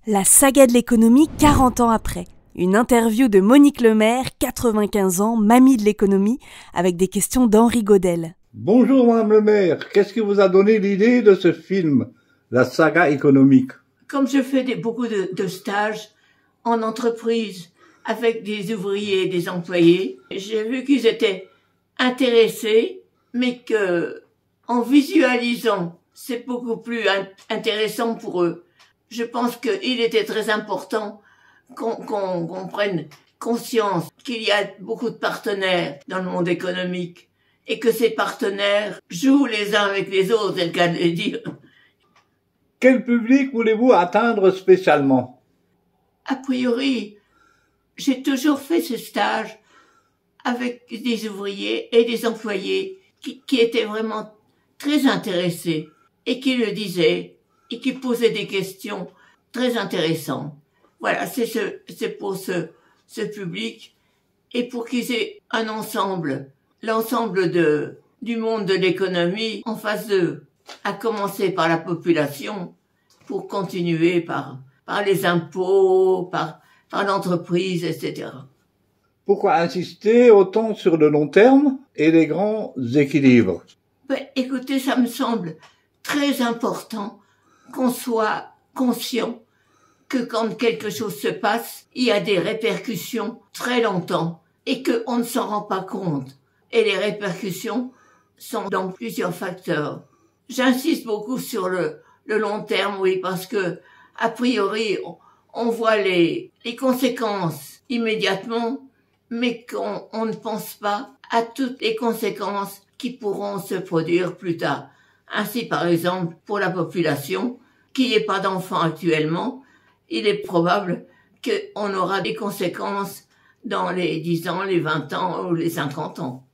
La saga de l'économie 40 ans après. Une interview de Monique Lemaire, 95 ans, mamie de l'économie, avec des questions d'Henri Godel. Bonjour Madame Lemaire, qu'est-ce qui vous a donné l'idée de ce film, la saga économique? Comme je fais beaucoup de stages en entreprise avec des ouvriers et des employés, j'ai vu qu'ils étaient intéressés, mais que en visualisant, c'est beaucoup plus intéressant pour eux. Je pense qu'il était très important qu'on prenne conscience qu'il y a beaucoup de partenaires dans le monde économique et que ces partenaires jouent les uns avec les autres, c'est le cas de le dire. Quel public voulez-vous atteindre spécialement? A priori, j'ai toujours fait ce stage avec des ouvriers et des employés qui étaient vraiment très intéressés et qui le disaient et qui posaient des questions très intéressantes. Voilà, c'est pour ce public et pour qu'ils aient un ensemble, l'ensemble du monde de l'économie en face d'eux, à commencer par la population pour continuer par les impôts, par l'entreprise, etc. Pourquoi insister autant sur le long terme et les grands équilibres? Écoutez, ça me semble très important qu'on soit conscient que quand quelque chose se passe, il y a des répercussions très longtemps et qu'on ne s'en rend pas compte. Et les répercussions sont dans plusieurs facteurs. J'insiste beaucoup sur le long terme, oui, parce que, a priori, on voit les conséquences immédiatement, mais qu'on ne pense pas à toutes les conséquences qui pourront se produire plus tard. Ainsi, par exemple, pour la population, qu'il n'y ait pas d'enfants actuellement, il est probable qu'on aura des conséquences dans les 10 ans, les 20 ans ou les 50 ans.